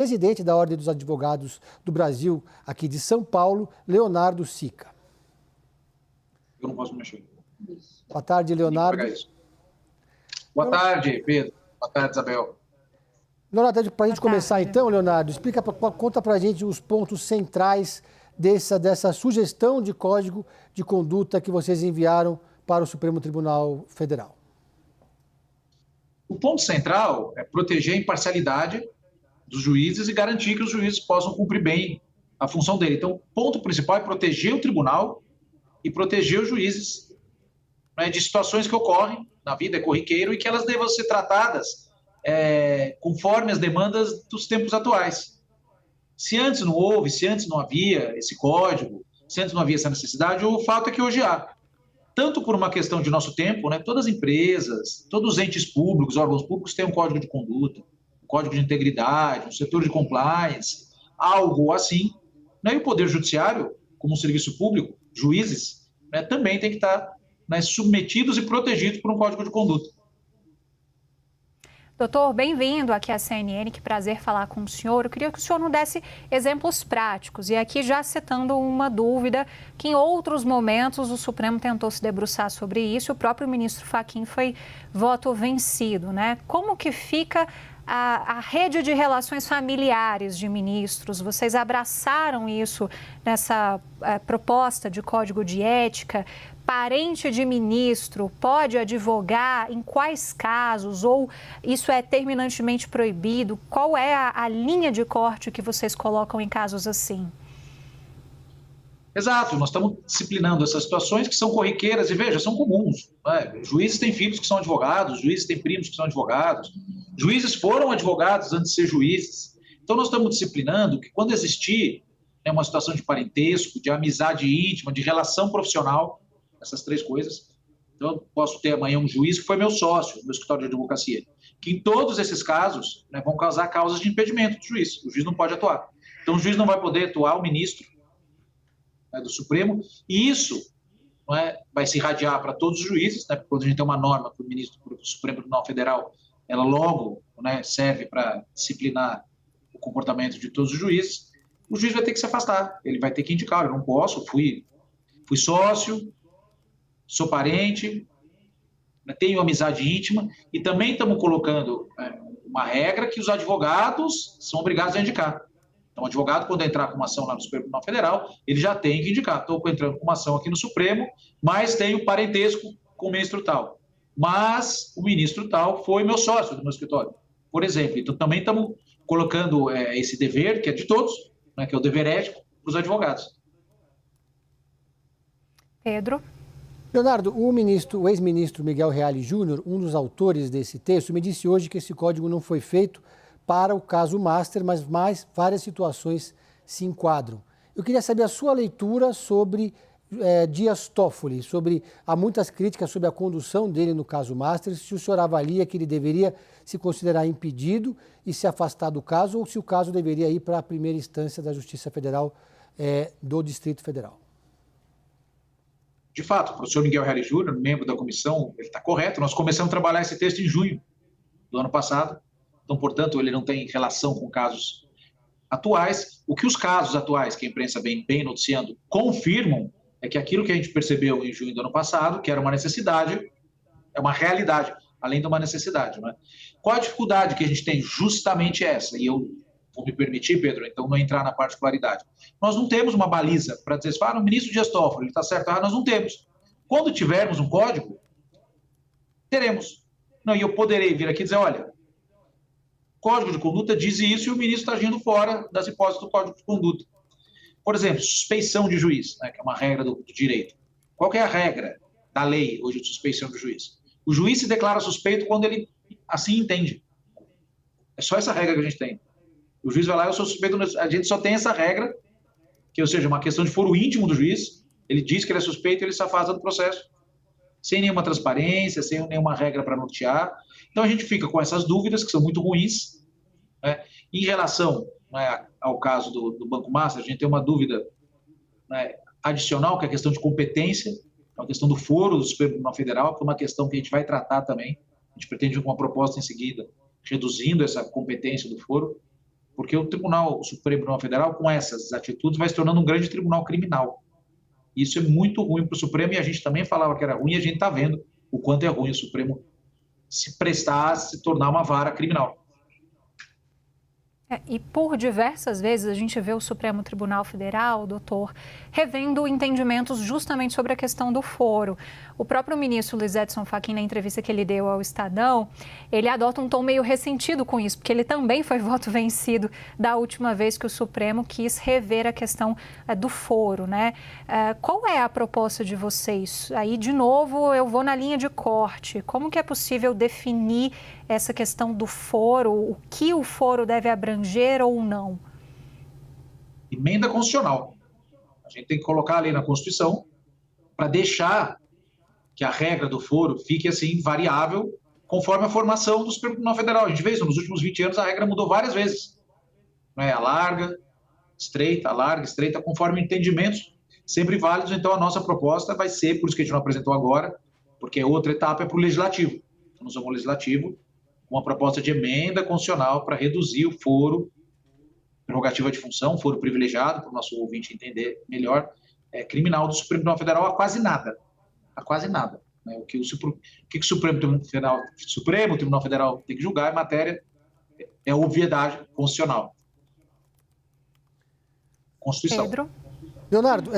Presidente da Ordem dos Advogados do Brasil, aqui de São Paulo, Leonardo Sica. Eu não posso mexer. Boa tarde, Leonardo. Boa tarde, Pedro. Boa tarde, Isabel. Leonardo, para a gente começar então, Leonardo, conta para a gente os pontos centrais dessa sugestão de código de conduta que vocês enviaram para o Supremo Tribunal Federal. O ponto central é proteger a imparcialidade dos juízes e garantir que os juízes possam cumprir bem a função dele. Então, o ponto principal é proteger o tribunal e proteger os juízes, né, de situações que ocorrem na vida, é corriqueiro, e que elas devam ser tratadas conforme as demandas dos tempos atuais. Se antes não houve, se antes não havia esse código, se antes não havia essa necessidade, o fato é que hoje há. Tanto por uma questão de nosso tempo, né, todas as empresas, todos os entes públicos, órgãos públicos têm um código de conduta, um código de integridade, um setor de compliance, algo assim. Né, e o Poder Judiciário, como um serviço público, juízes, né, também tem que estar, né, submetidos e protegidos por um código de conduta. Doutor, bem-vindo aqui à CNN, que prazer falar com o senhor. Eu queria que o senhor nos desse exemplos práticos. E aqui já citando uma dúvida que em outros momentos o Supremo tentou se debruçar sobre isso, o próprio ministro Fachin foi voto vencido, né? Como que fica a rede de relações familiares de ministros? Vocês abraçaram isso nessa proposta de código de ética? Parente de ministro pode advogar em quais casos? Ou isso é terminantemente proibido? Qual é a linha de corte que vocês colocam em casos assim? Exato, nós estamos disciplinando essas situações que são corriqueiras e, veja, são comuns. Né? Juízes têm filhos que são advogados, juízes têm primos que são advogados, juízes foram advogados antes de ser juízes. Então, nós estamos disciplinando que quando existir uma situação de parentesco, de amizade íntima, de relação profissional, essas três coisas. Então, eu posso ter amanhã um juiz que foi meu sócio no meu escritório de advocacia, que em todos esses casos, né, vão causar causas de impedimento do juiz. O juiz não pode atuar. Então, o juiz não vai poder atuar, o ministro, né, do Supremo, e isso, né, vai se irradiar para todos os juízes, né, porque quando a gente tem uma norma para o ministro do Supremo Tribunal Federal, ela logo, né, serve para disciplinar o comportamento de todos os juízes. O juiz vai ter que se afastar, ele vai ter que indicar: eu não posso, fui sócio, sou parente, tenho amizade íntima, e também estamos colocando uma regra que os advogados são obrigados a indicar. Então, o advogado, quando entrar com uma ação lá no Supremo Tribunal Federal, ele já tem que indicar: estou entrando com uma ação aqui no Supremo, mas tenho parentesco com o ministro tal. Mas o ministro tal foi meu sócio do meu escritório, por exemplo. Então, também estamos colocando esse dever, que é de todos, né, que é o dever ético, para os advogados. Pedro? Leonardo, o ex-ministro Miguel Reale Júnior, um dos autores desse texto, me disse hoje que esse código não foi feito para o caso Master, mas várias situações se enquadram. Eu queria saber a sua leitura sobre Dias Toffoli, há muitas críticas sobre a condução dele no caso Master, se o senhor avalia que ele deveria se considerar impedido e se afastar do caso, ou se o caso deveria ir para a primeira instância da Justiça Federal do Distrito Federal. De fato, o professor Miguel Reale Júnior, membro da comissão, ele está correto. Nós começamos a trabalhar esse texto em junho do ano passado. Então, portanto, ele não tem relação com casos atuais. O que os casos atuais, que a imprensa vem noticiando, confirmam é que aquilo que a gente percebeu em junho do ano passado, que era uma necessidade, é uma realidade, além de uma necessidade. Né? Qual a dificuldade que a gente tem? Justamente essa. E eu vou me permitir, Pedro, então não entrar na particularidade. Nós não temos uma baliza para dizer: o ministro Dias Toffoli, ele está certo. Nós não temos. Quando tivermos um código, teremos. Não, e eu poderei vir aqui e dizer: olha, o código de conduta diz isso e o ministro está agindo fora das hipóteses do código de conduta. Por exemplo, suspeição de juiz, né, que é uma regra do direito. Qual que é a regra da lei hoje de suspeição de juiz? O juiz se declara suspeito quando ele assim entende. É só essa regra que a gente tem. O juiz vai lá: eu sou suspeito. A gente só tem essa regra, que, ou seja, uma questão de foro íntimo do juiz. Ele diz que ele é suspeito e ele se afasta do processo. Sem nenhuma transparência, sem nenhuma regra para nortear. Então, a gente fica com essas dúvidas, que são muito ruins. Né? Em relação, né, ao caso do Banco Master, a gente tem uma dúvida, né, adicional, que é a questão de competência, a questão do foro do Supremo Tribunal Federal, que é uma questão que a gente vai tratar também. A gente pretende uma proposta em seguida, reduzindo essa competência do foro. porque o Tribunal Supremo Federal, com essas atitudes, vai se tornando um grande tribunal criminal. Isso é muito ruim para o Supremo, e a gente também falava que era ruim, e a gente está vendo o quanto é ruim o Supremo se prestar a se tornar uma vara criminal. E por diversas vezes a gente vê o Supremo Tribunal Federal, doutor, revendo entendimentos justamente sobre a questão do foro. O próprio ministro Luiz Edson Fachin, na entrevista que ele deu ao Estadão, ele adota um tom meio ressentido com isso, porque ele também foi voto vencido da última vez que o Supremo quis rever a questão do foro, né? Qual é a proposta de vocês? Aí, de novo, eu vou na linha de corte. Como que é possível definir essa questão do foro, o que o foro deve abranger ou não? Emenda constitucional. A gente tem que colocar ali na Constituição para deixar que a regra do foro fique assim variável conforme a formação do Supremo Tribunal Federal. A gente vê isso, nos últimos 20 anos a regra mudou várias vezes. Alarga, estreita, conforme entendimentos sempre válidos. Então a nossa proposta vai ser, por isso que a gente não apresentou agora, porque outra etapa é para o Legislativo. Então nós vamos ao Legislativo com uma proposta de emenda constitucional para reduzir o foro, prerrogativa de função, foro privilegiado, para o nosso ouvinte entender melhor, criminal do Supremo Tribunal Federal a quase nada. A quase nada. O que o Supremo Tribunal Federal tem que julgar em matéria é obviedade constitucional. Constituição. Pedro? Leonardo,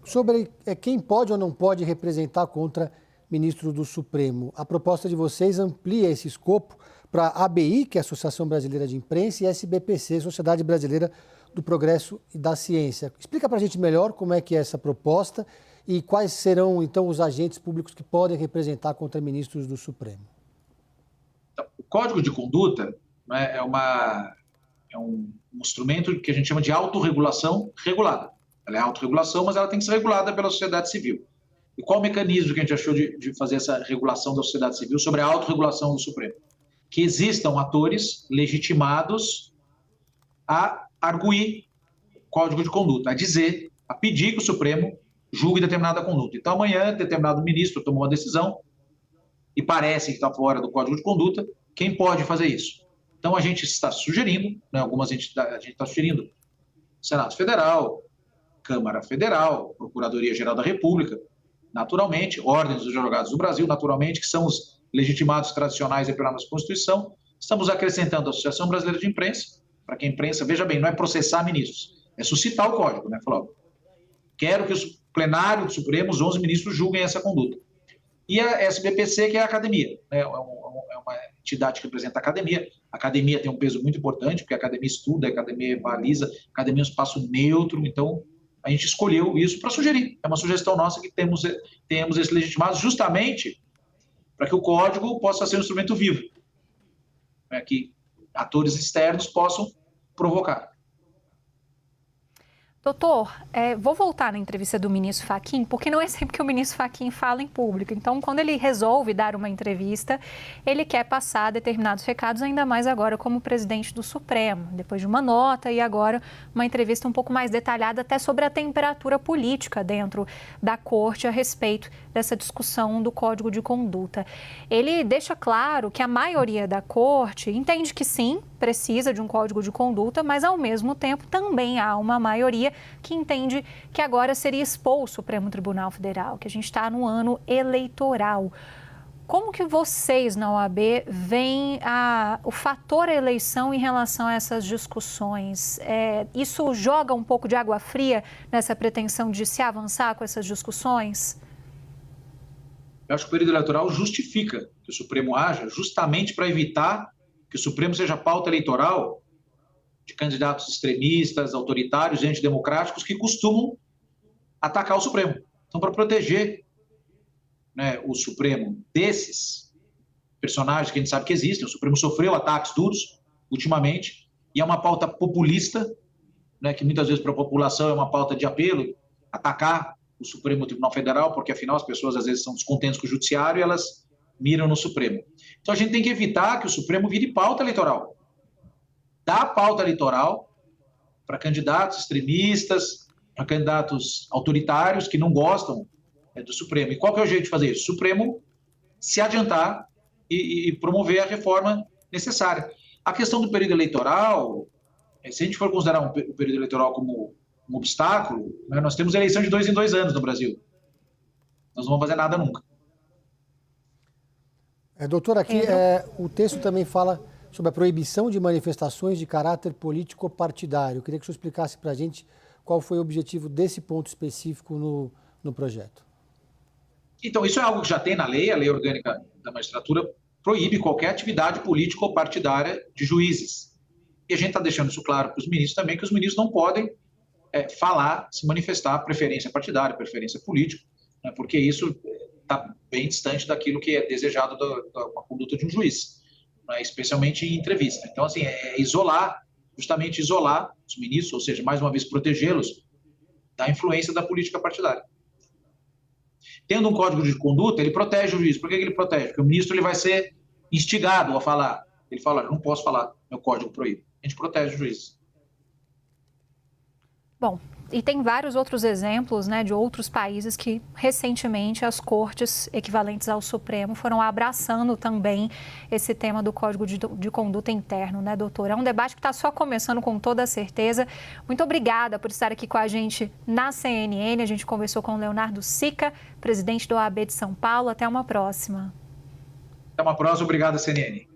sobre quem pode ou não pode representar contra ministro do Supremo, a proposta de vocês amplia esse escopo para a ABI, que é a Associação Brasileira de Imprensa, e a SBPC, Sociedade Brasileira do Progresso e da Ciência. Explica para a gente melhor como é que é essa proposta e quais serão, então, os agentes públicos que podem representar contra ministros do Supremo. Então, o Código de Conduta, né, é um instrumento que a gente chama de autorregulação regulada. Ela é autorregulação, mas ela tem que ser regulada pela sociedade civil. E qual o mecanismo que a gente achou de fazer essa regulação da sociedade civil sobre a autorregulação do Supremo? Que existam atores legitimados a arguir o Código de Conduta, a pedir que o Supremo julgue determinada conduta. Então, amanhã, determinado ministro tomou uma decisão e parece que está fora do Código de Conduta, quem pode fazer isso? Então, a gente está sugerindo, a gente está sugerindo Senado Federal, Câmara Federal, Procuradoria-Geral da República, naturalmente, ordens dos advogados do Brasil, naturalmente, que são os legitimados tradicionais pela nossa Constituição. Estamos acrescentando a Associação Brasileira de Imprensa, para que a imprensa, veja bem, não é processar ministros, é suscitar o código, né? Falar, quero que o plenário do Supremo, os 11 ministros, julguem essa conduta. E a SBPC, que é a academia, né? É uma entidade que representa a academia. A academia tem um peso muito importante, porque a academia estuda, a academia baliza, a academia é um espaço neutro, então a gente escolheu isso para sugerir. É uma sugestão nossa que tenhamos esses legitimados justamente para que o código possa ser um instrumento vivo, né, que atores externos possam provocar. Doutor, vou voltar na entrevista do ministro Fachin, porque não é sempre que o ministro Fachin fala em público. Então, quando ele resolve dar uma entrevista, ele quer passar determinados recados, ainda mais agora como presidente do Supremo, depois de uma nota e agora uma entrevista um pouco mais detalhada até sobre a temperatura política dentro da Corte a respeito dessa discussão do Código de Conduta. Ele deixa claro que a maioria da Corte entende que sim, precisa de um Código de Conduta, mas ao mesmo tempo também há uma maioria que entende que agora seria expor o Supremo Tribunal Federal, que a gente está no ano eleitoral. Como que vocês na OAB veem o fator eleição em relação a essas discussões? Isso joga um pouco de água fria nessa pretensão de se avançar com essas discussões? Eu acho que o período eleitoral justifica que o Supremo haja justamente para evitar que o Supremo seja pauta eleitoral de candidatos extremistas, autoritários e antidemocráticos que costumam atacar o Supremo. Então, para proteger, né, o Supremo desses personagens que a gente sabe que existem, o Supremo sofreu ataques duros ultimamente, e é uma pauta populista, né, que muitas vezes para a população é uma pauta de apelo, atacar o Supremo Tribunal Federal, porque afinal as pessoas às vezes são descontentes com o judiciário e elas miram no Supremo. Então a gente tem que evitar que o Supremo vire pauta eleitoral. Dá pauta eleitoral para candidatos extremistas, para candidatos autoritários que não gostam do Supremo. E qual que é o jeito de fazer isso? O Supremo se adiantar e promover a reforma necessária. A questão do período eleitoral, Se a gente for considerar o período eleitoral como um obstáculo, né, nós temos eleição de 2 em 2 anos no Brasil. Nós não vamos fazer nada nunca. Doutor, aqui o texto também fala sobre a proibição de manifestações de caráter político-partidário. Eu queria que o senhor explicasse para a gente qual foi o objetivo desse ponto específico no projeto. Então, isso é algo que já tem na lei, a Lei Orgânica da Magistratura proíbe qualquer atividade político-partidária de juízes. E a gente está deixando isso claro para os ministros também, que os ministros não podem falar, se manifestar preferência partidária, preferência política, né, porque isso está bem distante daquilo que é desejado da conduta de um juiz, né, especialmente em entrevista. Então, assim, justamente isolar os ministros, ou seja, mais uma vez, protegê-los da influência da política partidária. Tendo um código de conduta, ele protege o juiz. Por que ele protege? Porque o ministro ele vai ser instigado a falar. Ele fala, não posso falar, meu código proíbe. A gente protege o juiz. Bom, e tem vários outros exemplos, né, de outros países que recentemente as cortes equivalentes ao Supremo foram abraçando também esse tema do Código de Conduta Interno, né, doutor? É um debate que está só começando com toda certeza. Muito obrigada por estar aqui com a gente na CNN. A gente conversou com o Leonardo Sica, presidente do OAB de São Paulo. Até uma próxima. Até uma próxima. Obrigado, CNN.